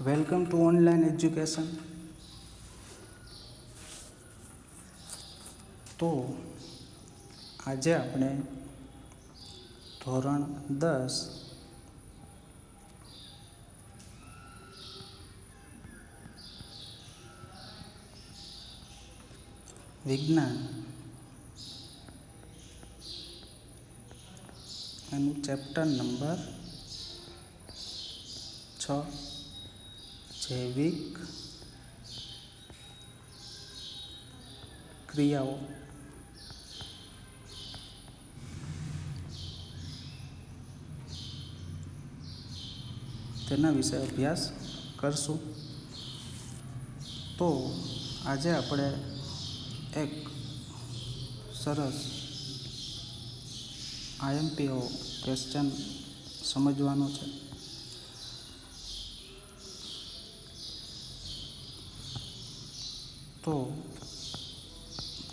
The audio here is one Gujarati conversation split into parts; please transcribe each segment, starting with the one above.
Welcome to online education. તો આજે આપણે ધોરણ 10 વિજ્ઞાન એનું ચેપ્ટર નંબર 6 જૈવિક ક્રિયાઓ તેના વિશે અભ્યાસ કરશું. તો આજે આપણે એક સરસ IMPO ક્વેશ્ચન સમજવાનો છે. તો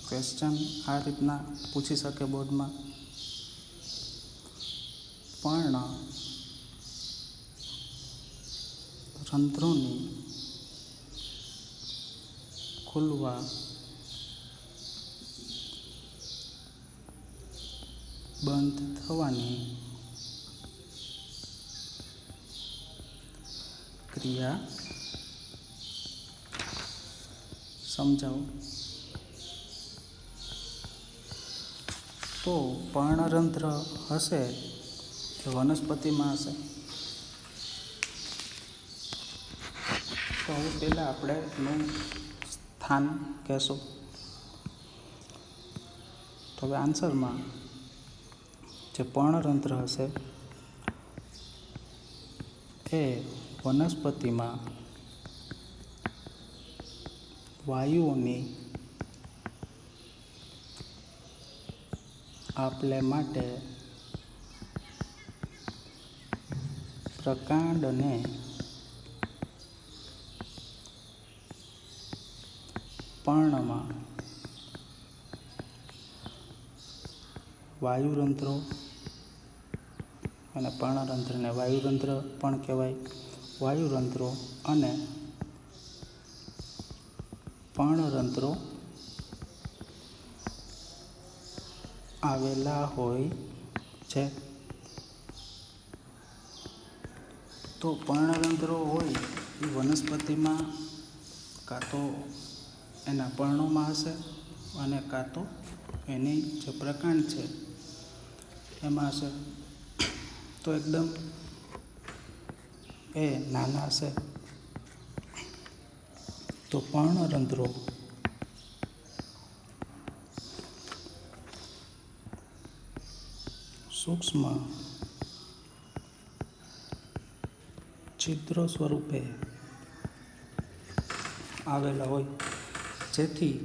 ક્વેશ્ચન આ રીતના પૂછી શકે બોર્ડમાં: પર્ણ રંધ્રોની ખુલવા બંધ થવાની ક્રિયા સમજાવો. તો પર્ણરંધ્ર હશે એ વનસ્પતિમાં હશે. તો હવે પહેલાં આપણે એનું સ્થાન કહેશું. તો હવે આન્સરમાં જે પર્ણરંધ્ર હશે એ વનસ્પતિમાં વાયુઓની આપલે માટે પ્રકાંડને પર્ણમાં વાયુરંધ્રો અને પર્ણરંધ્રને વાયુરંધ્ર પણ કહેવાય. વાયુરંધ્રો અને પર્ણરંધ્રો આવેલા હોય છે. તો પર્ણરંધ્રો હોય એ વનસ્પતિમાં કાં તો એના પર્ણોમાં હશે અને કાં તો એની જે પ્રકાંડ છે એમાં હશે. તો એકદમ એ નાના હશે. તો પર્ણરંધ્રો સૂક્ષ્મ છિદ્રો સ્વરૂપે આવેલા હોય, જેથી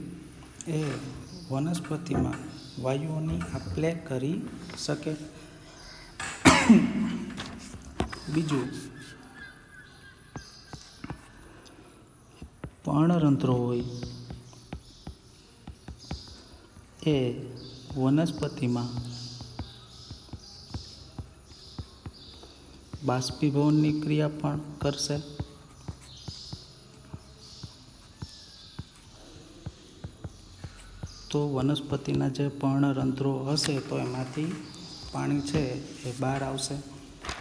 એ વનસ્પતિમાં વાયુઓની આપલે કરી શકે. બીજું, પર્ણરંધ્રો હોય એ વનસ્પતિમાં બાષ્પીભવનની ક્રિયા પણ કરશે. તો વનસ્પતિના જે પર્ણરંધ્રો હશે તો એમાંથી પાણી છે એ બહાર આવશે.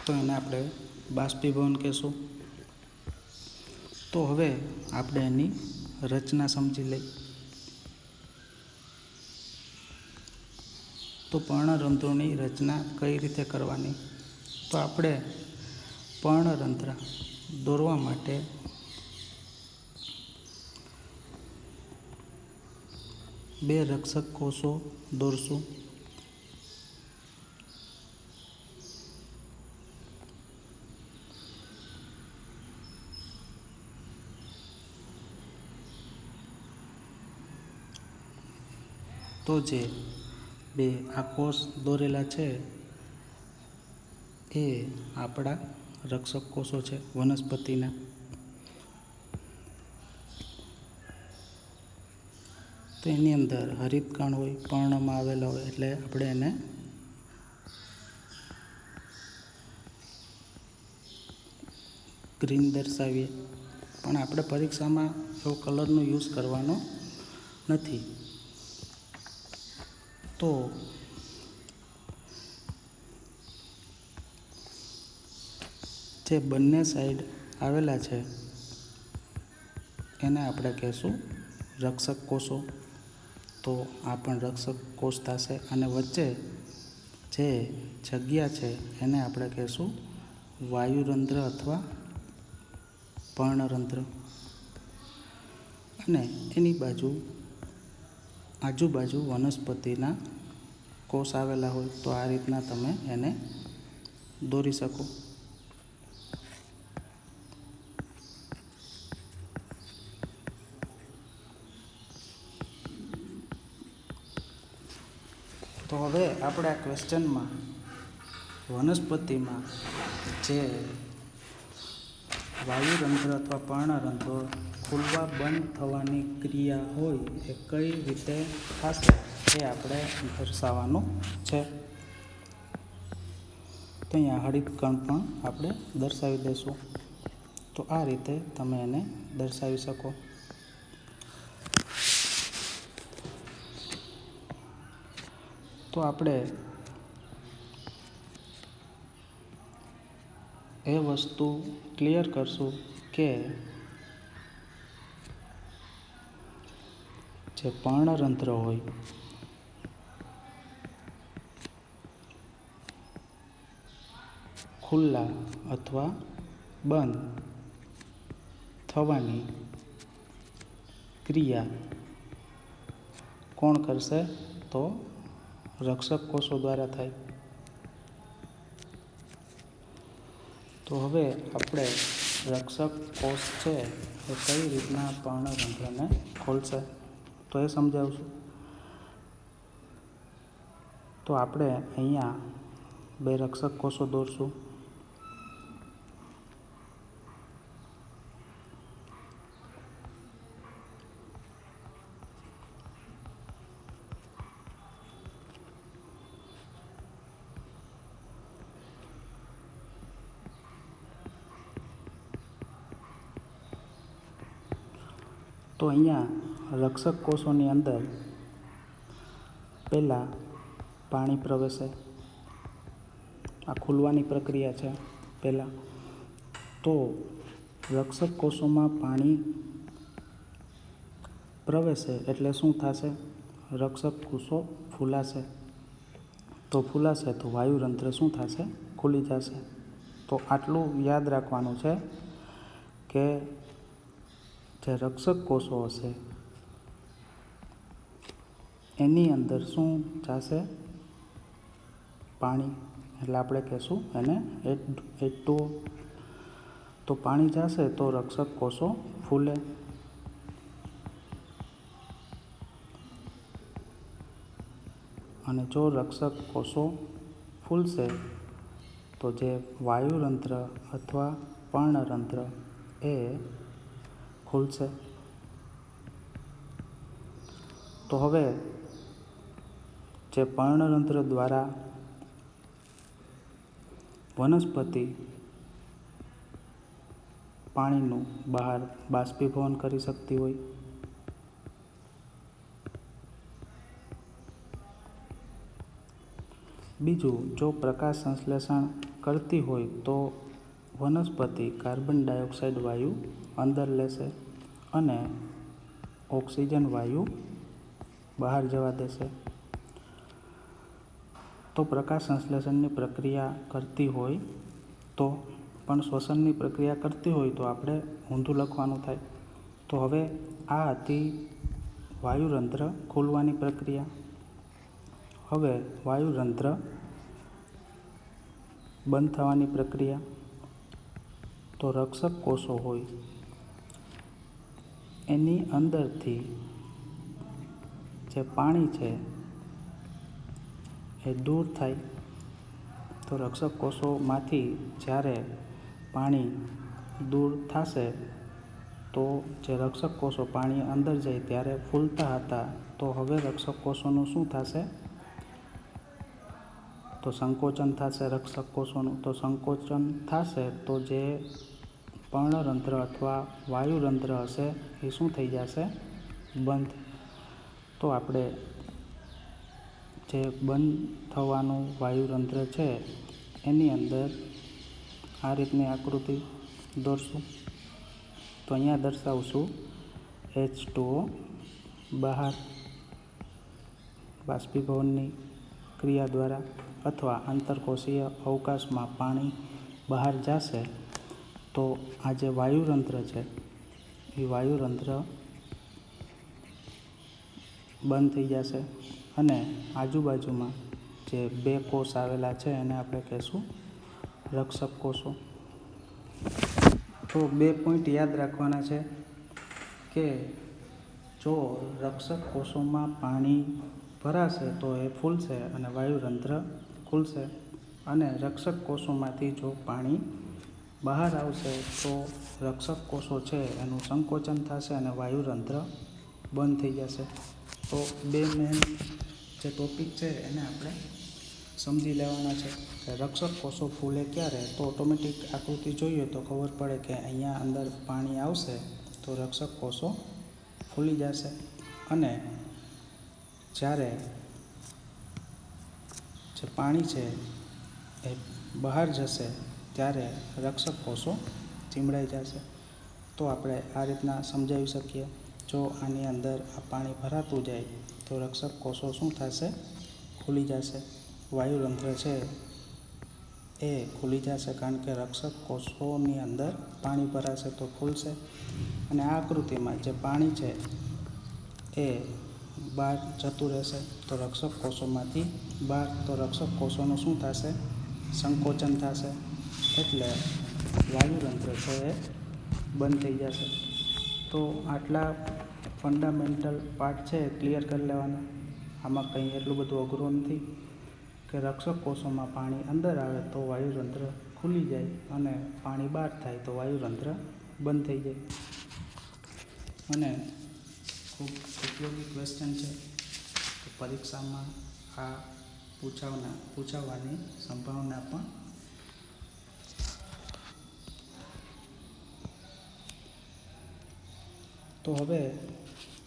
તો એને આપણે બાષ્પીભવન કહેશું. તો હવે આપણે એની રચના સમજી લઈએ. તો પર્ણરંધ્રોની રચના કઈ રીતે કરવાની? તો આપણે પર્ણરંધ્ર દોરવા માટે બે રક્ષક કોષો દોરશું. તો જે બે આ કોષ દોરેલા છે એ આપણા રક્ષક કોષો છે વનસ્પતિના. તો એની અંદર હરિતકણ હોય, પર્ણમાં આવેલા હોય, એટલે આપણે એને ગ્રીન દર્શાવીએ. પણ આપણે પરીક્ષામાં એવો કલરનો યુઝ કરવાનો નથી. તો જે બંને સાઈડ આવેલા છે એને આપણે કહેશું રક્ષક કોષો. તો આ પણ રક્ષક કોષ થશે. અને વચ્ચે જે જગ્યા છે એને આપણે કહેશું વાયુરંધ્ર અથવા પર્ણરંધ્ર. અને એની આજુબાજુ વનસ્પતિના કોષ આવેલા હોય. તો આ રીતના તમે એને દોરી શકો. તો હવે આપણે આ ક્વેશ્ચનમાં વનસ્પતિમાં જે વાયુરંધ્ર અથવા પર્ણરંધ્રો ખુલવા બંધ થવાની ક્રિયા હોય એ કઈ રીતે થશે એ આપણે દર્શાવવાનું છે. તો અહીંયા હળીકણ પણ આપણે દર્શાવી દઈશું. તો આ રીતે તમે એને દર્શાવી શકો. તો આપણે એ વસ્તુ ક્લિયર કરશું કે જે પર્ણરંધ્ર હોય ખુલ્લા અથવા બંધ થવાની ક્રિયા કોણ કરશે? તો રક્ષક કોષો દ્વારા થાય. તો હવે આપણે રક્ષક કોષ છે એ કઈ રીતના પર્ણરંધ્રને ખોલશે તો એ સમજાવશું. તો આપણે અહીંયા 2 રક્ષક કોષો દોરશું. તો અહીંયા રક્ષક કોષોની અંદર પહેલાં પાણી પ્રવેશે. આ ખુલવાની પ્રક્રિયા છે પહેલાં. તો રક્ષક કોષોમાં પાણી પ્રવેશે એટલે શું થશે? રક્ષક કોષો ફૂલાશે. તો ફૂલાશે તો વાયુરંધ્ર શું થશે? ખુલી જશે. તો આટલું યાદ રાખવાનું છે કે જે રક્ષક કોષો હશે એની અંદર શું જશે? પાણી. એટલે આપણે કહેશું એને H2O. તો પાણી જશે તો રક્ષક કોષો ફૂલે. અને જો રક્ષક કોષો ફૂલશે તો જે વાયુરંધ્ર અથવા પર્ણરંધ્ર એ ખુલશે. તો હવે જે પર્ણરંધ્ર દ્વારા વનસ્પતિ પાણીનું બહાર બાષ્પીભવન કરી શકતી હોય, બીજું જો પ્રકાશ સંશ્લેષણ કરતી હોય તો વનસ્પતિ કાર્બન ડાયોક્સાઇડ વાયુ અંદર લેશે અને ઓક્સિજન વાયુ બહાર જવા દેશે. તો પ્રકાશ સંશ્લેષણની પ્રક્રિયા કરતી હોય તો પણ શ્વસનની પ્રક્રિયા કરતી હોય તો આપણે ઊંધું લખવાનું થાય. તો હવે આ હતી વાયુરંધ્ર ખોલવાની પ્રક્રિયા. હવે વાયુરંધ્ર બંધ થવાની પ્રક્રિયા. તો રક્ષક કોષો હોય એની અંદરથી જે પાણી છે એ દૂર થાય. તો રક્ષક કોષોમાંથી જ્યારે પાણી દૂર થશે તો જે રક્ષક કોષો પાણી અંદર જાય ત્યારે ફૂલતા હતા તો હવે રક્ષક કોષોનું શું થશે? તો સંકોચન થશે રક્ષક કોષોનું. તો સંકોચન થશે તો જે પર્ણરંધ્ર અથવા વાયુરંધ્ર હશે એ શું થઈ જશે? બંધ. તો આપણે જે બંધ થવાનું વાયુરંધ્ર છે એની અંદર આ રીતની આકૃતિ દોરશું. તો અહીંયા દર્શાવશું H2O બહાર બાષ્પીભવનની ક્રિયા દ્વારા અથવા આંતરકોષીય અવકાશમાં પાણી બહાર જશે તો આ જે વાયુરંધ્ર છે એ વાયુરંધ્ર બંધ થઈ જશે અને આજુબાજુમાં જે બે કોષ આવેલા છે એને આપણે કહીશું રક્ષક કોષો. તો 2 પોઈન્ટ યાદ રાખવાના છે કે જો રક્ષક કોષોમાં પાણી ભરાશે તો એ ફૂલશે અને વાયુરંધ્ર ખુલશે, અને રક્ષક કોષોમાંથી જો પાણી બહાર આવશે તો રક્ષક કોષો છે એનું સંકોચન થશે અને વાયુરંધ્ર બંધ થઈ જશે. તો 2 મેન જે ટોપિક છે એને આપણે સમજી લેવાના છે કે રક્ષક કોષો ફૂલે ક્યારે. તો ઓટોમેટિક આકૃતિ જોઈએ તો ખબર પડે કે અહીંયા અંદર પાણી આવશે તો રક્ષક કોષો ફૂલી જશે, અને જ્યારે જે પાણી છે એ બહાર જશે ત્યારે રક્ષક કોષો ચીમડાઈ જશે. તો આપણે આ રીતના સમજાવી શકીએ. જો આની અંદર આ પાણી ભરાતું જાય તો રક્ષક કોષો શું થશે? ખુલી જશે. વાયુરંધ્ર છે એ ખુલી જશે કારણ કે રક્ષક કોષોની અંદર પાણી ભરાશે તો ખુલશે, અને આ આકૃતિમાં જે પાણી છે એ બહાર જતું રહેશે તો રક્ષક કોષોમાંથી બહાર, તો રક્ષક કોષોનું શું થશે? સંકોચન થશે, એટલે વાયુરંધ્ર છે એ બંધ થઈ જશે. તો આટલા ફંડામેન્ટલ પાર્ટ છે ક્લિયર કરી લેવાના. આમાં કંઈ એટલું બધું અઘરું નથી કે રક્ષક કોષોમાં પાણી અંદર આવે તો વાયુરંધ્ર ખુલી જાય અને પાણી બહાર થાય તો વાયુરંધ્ર બંધ થઈ જાય. અને ખૂબ ઉપયોગી ક્વેશ્ચન છે. પરીક્ષામાં આ પૂછાવાની સંભાવના પણ તો હવે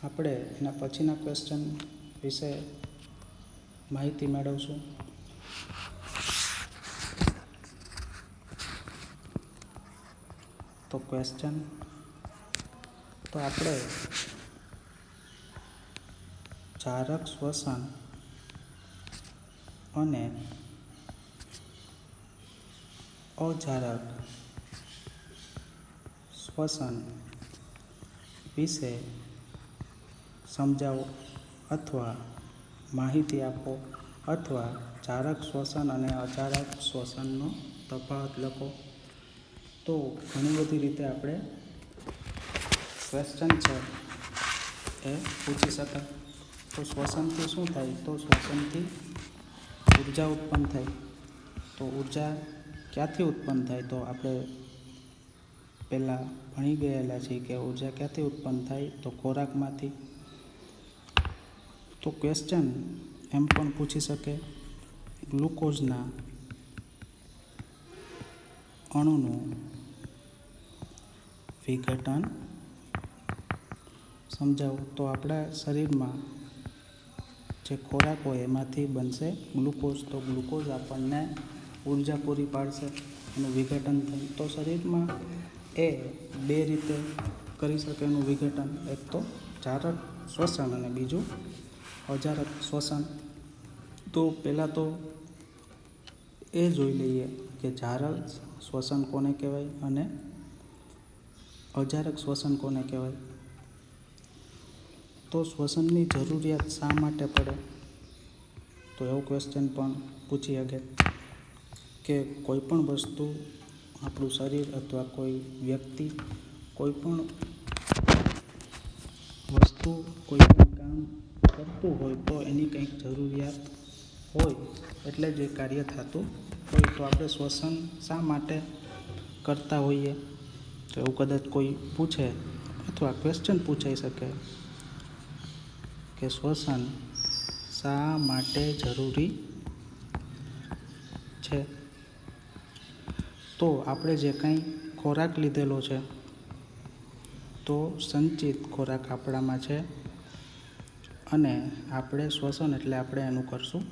આપણે એના પછીના ક્વેશ્ચન વિશે માહિતી મેળવશું. તો ક્વેશ્ચન તો આપણે જારક શ્વસન અને અજારક શ્વસન વિશે સમજાવો અથવા માહિતી આપો, અથવા જારક શ્વસન અને અજારક શ્વસનનો તફાવત લખો. તો ઘણી બધી રીતે આપણે ક્વેશ્ચન છે એ પૂછી શકાય. તો શ્વસનથી શું થાય? તો શ્વસનથી ઉર્જા ઉત્પન્ન થાય. તો ઉર્જા ક્યાંથી ઉત્પન્ન થાય? તો આપણે પહેલાં ભણી ગયેલા છીએ કે ઉર્જા ક્યાંથી ઉત્પન્ન થાય? તો ખોરાકમાંથી. તો ક્વેશ્ચન એમ પણ પૂછી શકે ગ્લુકોઝના અણુનું વિઘટન સમજાવો. તો આપણા શરીરમાં જે ખોરાક હોય એમાંથી બનશે ગ્લુકોઝ. તો ગ્લુકોઝ આપણને ઉર્જા પૂરી પાડશે, એનું વિઘટન થાય. તો શરીરમાં એ 2 રીતે કરી શકે એનું વિઘટન. એક તો જારક શ્વસન અને બીજું અજારક શ્વસન. તો પહેલાં તો એ જોઈ લઈએ કે જારક શ્વસન કોને કહેવાય અને અજારક શ્વસન કોને કહેવાય. તો શ્વસનની જરૂરિયાત શા માટે પડે? તો એવો ક્વેશ્ચન પણ પૂછી શકે કે કોઈ પણ વસ્તુ, આપણું શરીર અથવા કોઈ વ્યક્તિ કોઈ પણ વસ્તુ કોઈ પણ કામ કરતું હોય તો એની કંઈક જરૂરિયાત હોય એટલે જ એ કાર્ય થતું હોય. તો આપણે શ્વસન શા માટે કરતા હોઈએ? તો એવું કદાચ કોઈ પૂછે અથવા ક્વેશ્ચન પૂછાઈ શકે કે શ્વસન શા માટે જરૂરી છે? તો આપણે જે કંઈ ખોરાક લીધેલો છે તો સંચિત ખોરાક આપણામાં છે, અને આપણે શ્વસન એટલે આપણે એનું કરશું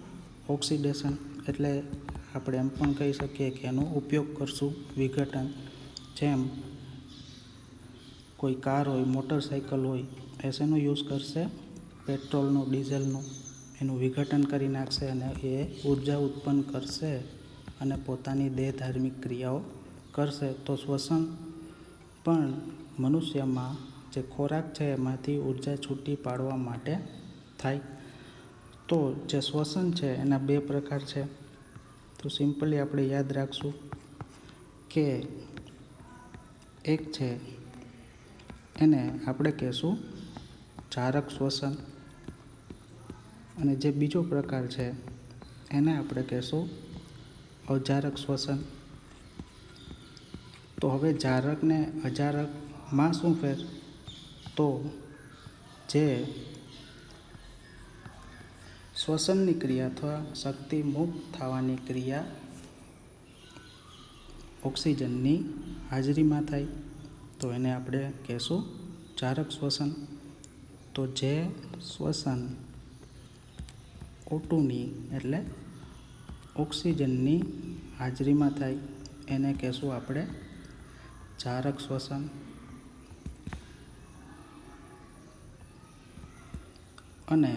ઓક્સિડેશન, એટલે આપણે એમ પણ કહી શકીએ કે એનો ઉપયોગ કરશું વિઘટન. જેમ કોઈ કાર હોય, મોટરસાઇકલ હોય, એનો યુઝ કરશે પેટ્રોલનો, ડીઝલનો, એનું વિઘટન કરી નાખશે અને એ ઉર્જા ઉત્પન્ન કરશે અને પોતાની દેહ ધાર્મિક ક્રિયાઓ કરશે. તો શ્વસન પણ મનુષ્યમાં જે ખોરાક છે એમાંથી ઉર્જા છૂટી પાડવા માટે થાય. તો જે શ્વસન છે એના 2 પ્રકાર છે. તો સિમ્પલી આપણે યાદ રાખશું કે એક છે એને આપણે કહેશું જારક શ્વસન, અને જે બીજો પ્રકાર છે એને આપણે કહેશું અજારક શ્વસન. તો હવે જારક ને અજારકમાં શું ફેર? તો જે શ્વસનની ક્રિયા અથવા શક્તિ મુક્ત થવાની ક્રિયા ઓક્સિજનની હાજરીમાં થાય તો એને આપણે કહેશું જારક શ્વસન. તો જે શ્વસન O2ની એટલે ઓક્સિજનની હાજરીમાં થાય એને કહેશું આપણે જારક શ્વસન. અને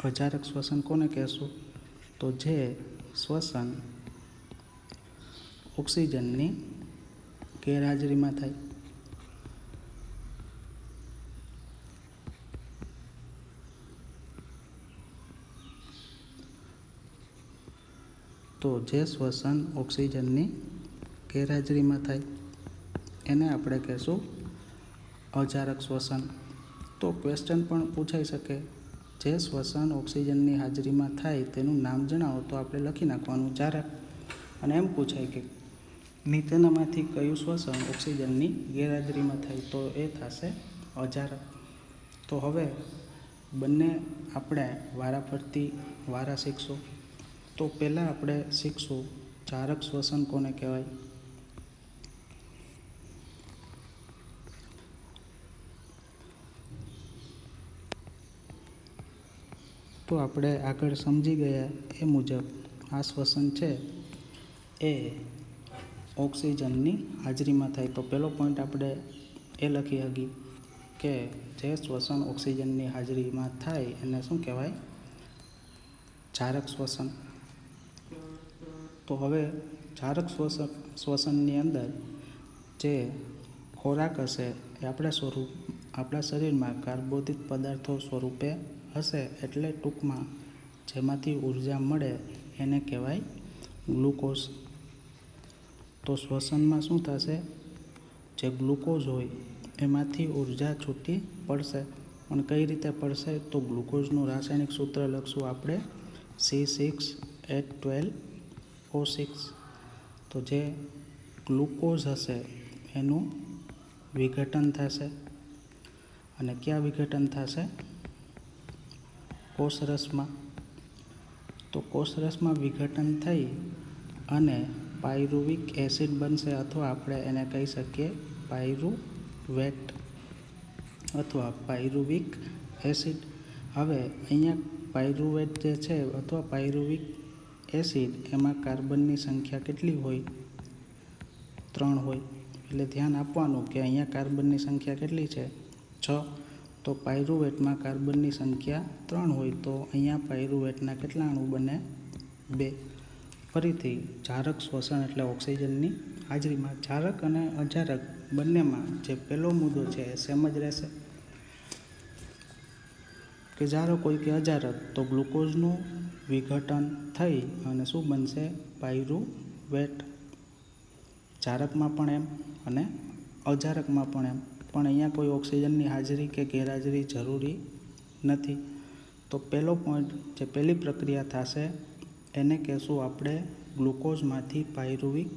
અજારક શ્વસન કોને કહેશું? તો જે શ્વસન ઓક્સિજનની ગેરહાજરીમાં થાય. તો જે શ્વસન ઓક્સિજનની ગેરહાજરીમાં થાય એને આપણે કહેશું અજારક શ્વસન. તો ક્વેશ્ચન પણ પૂછાઈ શકે, જે શ્વસન ઓક્સિજનની હાજરીમાં થાય તેનું નામ જણાવો, તો આપણે લખી નાખવાનું જારક. અને એમ પૂછાય કે નીચેનામાંથી કયું શ્વસન ઓક્સિજનની ગેરહાજરીમાં થાય, તો એ થશે અજારક. તો હવે બંને આપણે વારાફરતી વારા શીખશું. તો પહેલાં આપણે શીખશું જારક શ્વસન કોને કહેવાય. તો આપણે આગળ સમજી ગયા એ મુજબ આ શ્વસન છે એ ઓક્સિજનની હાજરીમાં થાય. તો પહેલો પોઈન્ટ આપણે એ લખી શકીએ કે જે શ્વસન ઓક્સિજનની હાજરીમાં થાય એને શું કહેવાય? જારક શ્વસન. તો હવે જારક શ્વસનની અંદર જે ખોરાક હશે એ આપણા શરીરમાં કાર્બોદિત પદાર્થો સ્વરૂપે હશે, એટલે ટૂંકમાં જેમાંથી ઉર્જા મળે એને કહેવાય ગ્લુકોઝ. તો શ્વસનમાં શું થશે? જે ગ્લુકોઝ હોય એમાંથી ઉર્જા છૂટી પડશે. પણ કઈ રીતે પડશે? તો ગ્લુકોઝનું રાસાયણિક સૂત્ર લખશું આપણે C6H12O6. તો જે ગ્લુકોઝ હશે એનું વિઘટન થશે, અને ક્યાં વિઘટન થશે? કોષરસમાં. તો કોષરસમાં વિઘટન થઈ અને પાયરુવિક એસિડ બનશે, અથવા આપણે એને કહી શકીએ પાયરુવેટ અથવા પાયરુવિક એસિડ. હવે અહીંયા પાયરુવેટ જે છે અથવા પાયરુવિક એસિડ, એમાં કાર્બનની સંખ્યા કેટલી હોય? 3 હોય. એટલે ધ્યાન આપવાનું કે અહીંયા કાર્બનની સંખ્યા કેટલી છે? 6. તો પાયરુવેટમાં કાર્બનની સંખ્યા 3 હોય, તો અહીંયા પાયરુવેટના કેટલા અણુ બને? 2. ફરીથી જારક શ્વસન એટલે ઓક્સિજનની હાજરીમાં. જારક અને અજારક બંનેમાં જે પહેલો મુદ્દો છે એ સેમ જ રહેશે કે જારક હોય કે અજારક, તો ગ્લુકોઝનું વિઘટન થઈ અને શું બનશે? પાયરુવેટ. જારકમાં પણ એમ અને અજારકમાં પણ એમ. પણ અહીંયા કોઈ ઓક્સિજનની હાજરી કે ગેરહાજરી જરૂરી નથી. તો પહેલો પોઈન્ટ, જે પહેલી પ્રક્રિયા થશે એને કહેશું આપણે ગ્લુકોઝમાંથી પાયરુવિક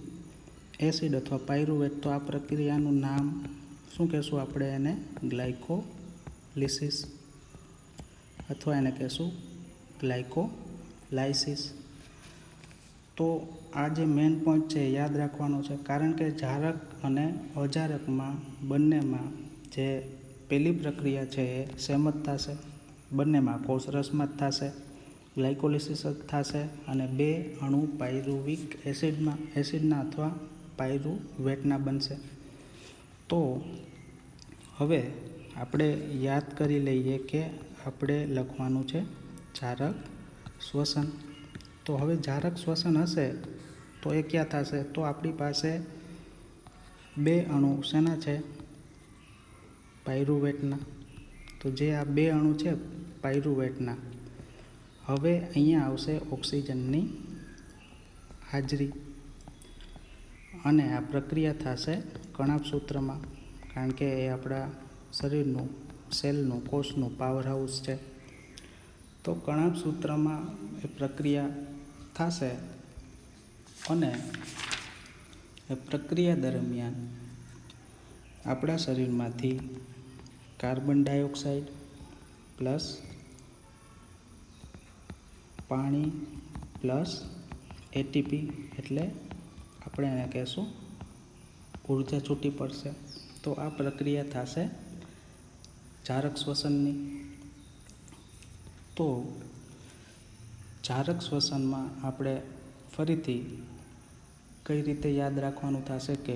એસિડ અથવા પાયરુવેટ. તો આ પ્રક્રિયાનું નામ શું કહેશું આપણે? એને ગ્લાયકોલિસિસ અથવા એને કહેશું ગ્લાયકોલાઇસિસ. તો આ જે મેઇન પોઈન્ટ છે યાદ રાખવાનો છે, કારણ કે જારક અને અજારકમાં બંનેમાં જે પહેલી પ્રક્રિયા છે એ સેમ જ થશે, બંનેમાં કોષરસમાં જ થશે, ગ્લાયકોલિસિસ જ થશે અને બે અણુ પાયરુવિક એસિડના અથવા પાયરુવેટના બનશે. તો હવે આપણે યાદ કરી લઈએ કે આપણે લખવાનું છે જારક શ્વસન. તો હવે જારક શ્વસન હશે તો એ ક્યાં થશે? તો આપણી પાસે બે અણુ શેના છે? પાયરુવેટના. તો જે આ બે અણુ છે પાયરુવેટના, હવે અહીંયા આવશે ઓક્સિજનની હાજરી અને આ પ્રક્રિયા થશે કણાભસૂત્રમાં, કારણ કે એ આપણા શરીરનું, સેલનું, કોષનું પાવર હાઉસ છે. તો કણાભસૂત્રમાં એ પ્રક્રિયા થશે અને એ પ્રક્રિયા દરમિયાન આપણા શરીરમાંથી કાર્બન ડાયોક્સાઇડ પ્લસ પાણી પ્લસ એટીપી, એટલે આપણે એને કહેશું ઉર્જા છૂટી પડશે. તો આ પ્રક્રિયા થશે જારક શ્વસનની. તો જારક શ્વસનમાં આપણે ફરીથી કઈ રીતે યાદ રાખવાનું થશે કે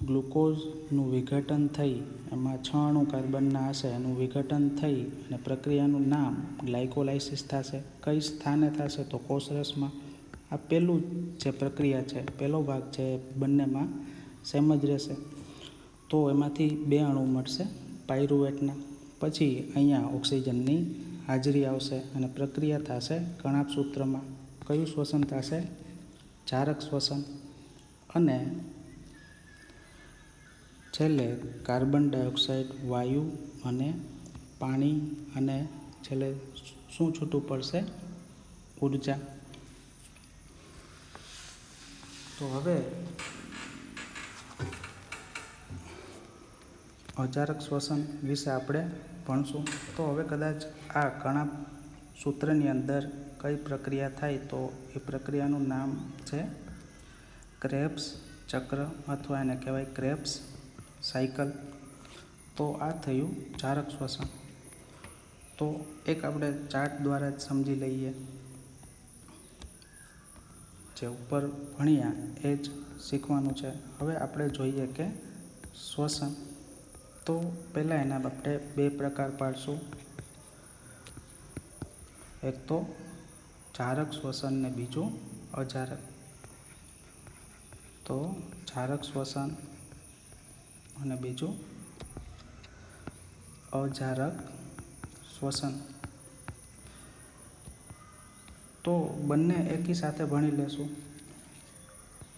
ગ્લુકોઝનું વિઘટન થઈ, એમાં 6 અણુ કાર્બનના હશે, એનું વિઘટન થઈ અને પ્રક્રિયાનું નામ ગ્લાયકોલાઇસિસ થશે. કઈ સ્થાને થશે? તો કોષરસમાં. આ પહેલું જે પ્રક્રિયા છે, પહેલો ભાગ છે, બંનેમાં સેમ જ રહેશે. તો એમાંથી બે અણુ મળશે પાયરુવેટના. પછી અહીંયા ઓક્સિજનની હાજરી આવશે અને પ્રક્રિયા થશે કણાભસૂત્રમાં. કયું શ્વસન થશે? જારક શ્વસન. અને છેલ્લે કાર્બન ડાયોક્સાઇડ, વાયુ અને પાણી, અને છેલ્લે શું છૂટું પડશે? ઉર્જા. તો હવે અજારક શ્વસન વિશે આપણે ભણશું. તો હવે કદાચ આ કણાભસૂત્રની અંદર કઈ પ્રક્રિયા થાય તો એ પ્રક્રિયાનું નામ છે ક્રેબ્સ ચક્ર, અથવા એને કહેવાય ક્રેબ્સ સાયકલ. તો આ થયું જારક શ્વસન. તો એક આપણે ચાર્ટ દ્વારા જ સમજી લઈએ, જે ઉપર ભણ્યા એ જ શીખવાનું છે. હવે આપણે જોઈએ કે શ્વસન. તો પહેલાં એના આપણે બે પ્રકાર પાડશું, એક તો જારક શ્વસન ને બીજું અજારક. તો જારક શ્વસન અને બીજું અજારક શ્વસન. તો બંને એકી સાથે ભણી લેશું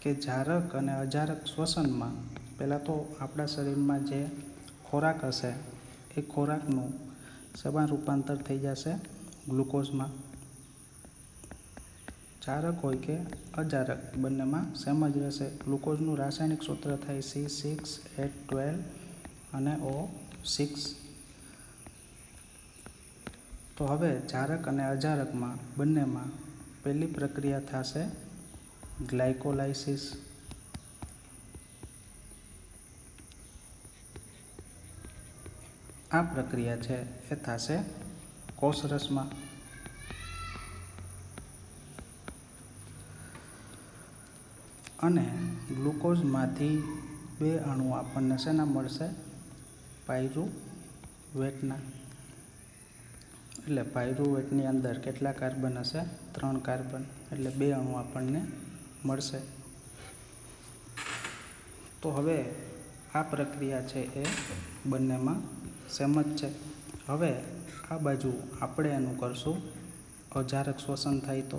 કે જારક અને અજારક શ્વસનમાં પહેલાં તો આપણા શરીરમાં જે ખોરાક હશે એ ખોરાકનું શેમાં રૂપાંતર થઈ જશે? ગ્લુકોઝમાં. જારક હોય કે અજારક, બંનેમાં સેમ જ રહેશે. ગ્લુકોઝનું રાસાયણિક સૂત્ર થાય C6H12 અને O6. તો હવે જારક અને અજારકમાં બંનેમાં પહેલી પ્રક્રિયા થશે ગ્લાયકોલાઇસિસ. આ પ્રક્રિયા છે એ થશે કોષરસમાં. અને ગ્લુકોઝમાંથી બે અણુ આપણને શેના મળશે? પાયરુવેટના. એટલે પાયરુવેટની અંદર કેટલા કાર્બન હશે? 3 કાર્બન. એટલે બે અણુ આપણને મળશે. તો હવે આ પ્રક્રિયા છે એ બંનેમાં સેમ જ છે. હવે આ બાજુ આપણે એનું કરશું અજારક શ્વસન થાય તો,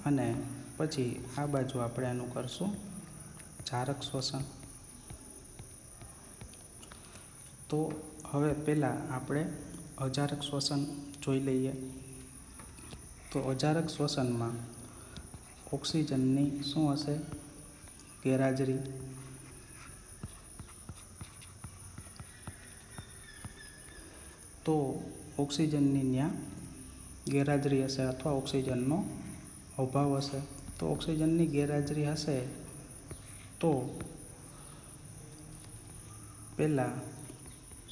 અને પછી આ બાજુ આપણે એનું કરશું જારક શ્વસન. તો હવે પહેલાં આપણે અજારક શ્વસન જોઈ લઈએ. તો અજારક શ્વસનમાં ઓક્સિજનની શું હશે? ગેરહાજરી. તો ઓક્સિજનની ત્યાં ગેરહાજરી હશે અથવા ઓક્સિજનનો અભાવ હશે તો ઓક્સિજનની ગેરહાજરી હશે તો પહેલાં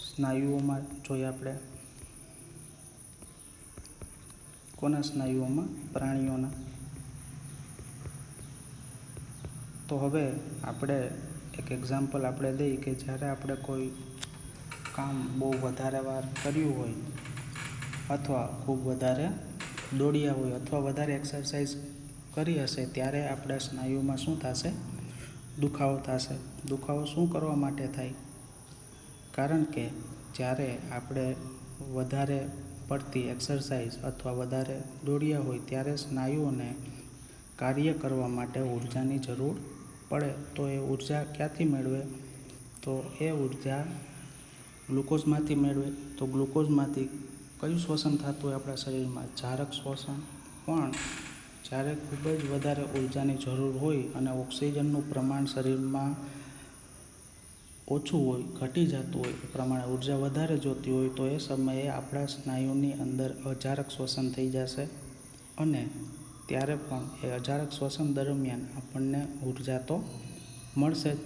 સ્નાયુઓમાં જોઈએ આપણે. કોના સ્નાયુઓમાં? પ્રાણીઓના. તો હવે આપણે એક એક્ઝામ્પલ આપણે દઈએ કે જ્યારે આપણે કોઈ કામ બહુ વધારે વાર કર્યું હોય અથવા ખૂબ વધારે દોડ્યા હોય અથવા વધારે એક્સરસાઇઝ કરી હશે ત્યારે આપણા સ્નાયુમાં શું થશે? દુખાવો થશે. દુખાવો શું કરવા માટે થાય? કારણ કે જ્યારે આપણે વધારે પડતી એક્સરસાઇઝ અથવા વધારે દોડ્યા હોય ત્યારે સ્નાયુઓને કાર્ય કરવા માટે ઉર્જાની જરૂર પડે. તો એ ઉર્જા ક્યાંથી મેળવે? તો એ ઉર્જા ગ્લુકોઝમાંથી મેળવે. તો ગ્લુકોઝમાંથી કયું શ્વસન થતું હોય આપણા શરીરમાં? જારક શ્વસન. પણ જ્યારે ખૂબ જ વધારે ઉર્જાની જરૂર હોય અને ઓક્સિજનનું પ્રમાણ શરીરમાં ઓછું હોય, ઘટી જતું હોય, એ પ્રમાણે ઉર્જા વધારે જોતી હોય તો એ સમયે આપણા સ્નાયુની અંદર અજારક શ્વસન થઈ જશે અને ત્યારે પણ એ અજારક શ્વસન દરમિયાન આપણને ઉર્જા તો મળશે જ,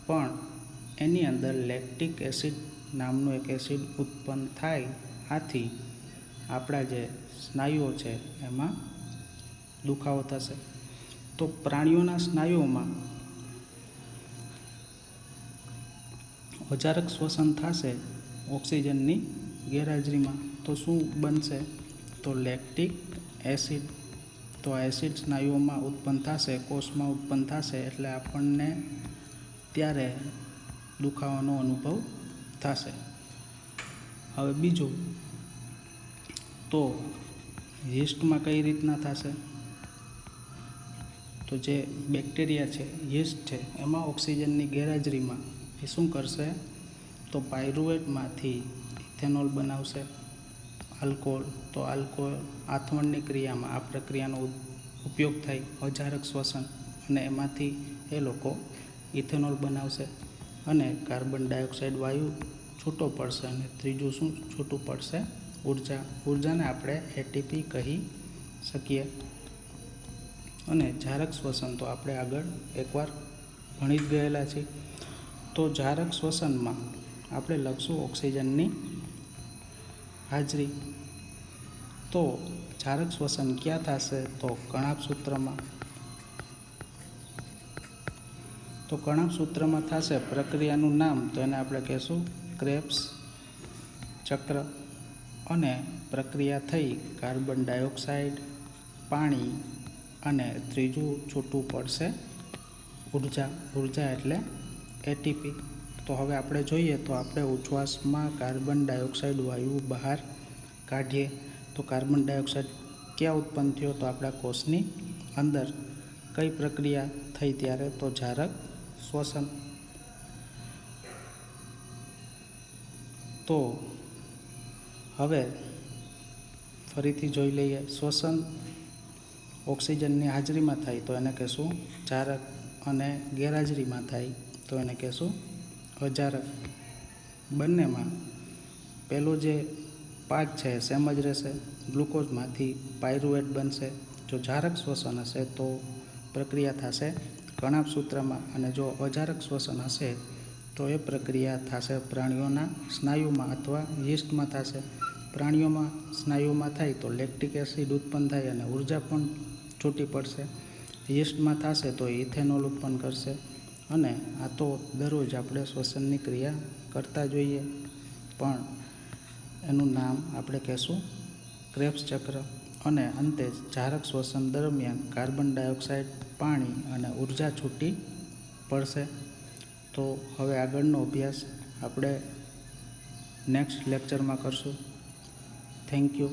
પણ એની અંદર લેક્ટિક એસિડ નામનું એક એસિડ ઉત્પન્ન થાય. આથી આપણા જે સ્નાયુઓ છે એમાં દુખાવો થશે. તો પ્રાણીઓના સ્નાયુઓમાં અજારક શ્વસન થશે ઓક્સિજનની ગેરહાજરીમાં તો શું બનશે? તો લેક્ટિક એસિડ. તો આ એસિડ સ્નાયુઓમાં ઉત્પન્ન થશે, કોષમાં ઉત્પન્ન થશે એટલે આપણને ત્યારે દુખાવાનો અનુભવ થશે. હવે બીજું, તો યીસ્ટમાં કઈ રીતના થશે? તો જે બેક્ટેરિયા છે, યીસ્ટ છે, એમાં ઓક્સિજનની ગેરહાજરીમાં એ શું કરશે? તો પાયરુવેટમાંથી ઇથેનોલ બનાવશે, આલ્કોહોલ. તો આલ્કોહોલ આથવણની ક્રિયામાં આ પ્રક્રિયાનો ઉપયોગ થાય, અજારક શ્વસન, અને એમાંથી એ લોકો ઇથેનોલ બનાવશે અને કાર્બન ડાયોક્સાઇડ વાયુ છૂટો પડશે અને ત્રીજું શું છૂટું પડશે? ઉર્જા. ઉર્જાને આપણે એટીપી કહી શકીએ. અને જારક શ્વસન તો આપણે આગળ એકવાર ભણી જ ગયેલા છીએ. તો જારક શ્વસનમાં આપણે લખશું ઓક્સિજનની હાજરી. તો જારક શ્વસન ક્યાં થશે? તો કણાભસૂત્રમાં. તો કણાભસૂત્રમાં થશે. પ્રક્રિયાનું નામ તો એને આપણે કહેશું ક્રેબ્સ ચક્ર. અને પ્રક્રિયા થઈ કાર્બન ડાયોક્સાઇડ, પાણી અને ત્રીજું છૂટું પડશે ઉર્જા. ઉર્જા એટલે એટીપી. તો હવે આપણે જોઈએ તો આપણે ઉચ્છ્વાસમાં કાર્બન ડાયોક્સાઇડ વાયુ બહાર કાઢીએ તો કાર્બન ડાયોક્સાઇડ ક્યાં ઉત્પન્ન થયો? તો આપણા કોષની અંદર. કઈ પ્રક્રિયા થઈ ત્યારે? તો જારક શ્વસન. તો હવે ફરીથી જોઈ લઈએ. શ્વસન ઓક્સિજનની હાજરીમાં થાય તો એને કહેશું જારક અને ગેરહાજરીમાં થાય તો એને કહેશું અજારક. બંનેમાં પહેલો જે પાર્ટ છે સેમ જ રહેશે. ગ્લુકોઝમાંથી પાયરુવેટ બનશે. જો જારક શ્વસન હશે તો પ્રક્રિયા થશે કણાભસૂત્રમાં અને જો અજારક શ્વસન હશે તો એ પ્રક્રિયા થશે પ્રાણીઓના સ્નાયુમાં અથવા યીસ્ટમાં થશે. પ્રાણીઓમાં સ્નાયુમાં થાય તો લેક્ટિક એસિડ ઉત્પન્ન થાય અને ઉર્જા પણ છૂટી પડશે. યીસ્ટમાં થશે તો ઇથેનોલ ઉત્પન્ન કરશે. અને આ તો દરરોજ આપણે શ્વસનની ક્રિયા કરતા જોઈએ, પણ એનું નામ આપણે કહેશું ક્રેબ્સ ચક્ર. અને અંતે જારક શ્વસન દરમિયાન કાર્બન ડાયોક્સાઇડ, પાણી અને ઉર્જા છૂટી પડશે. તો હવે આગળનો અભ્યાસ આપણે નેક્સ્ટ લેક્ચરમાં કરશું. Thank you.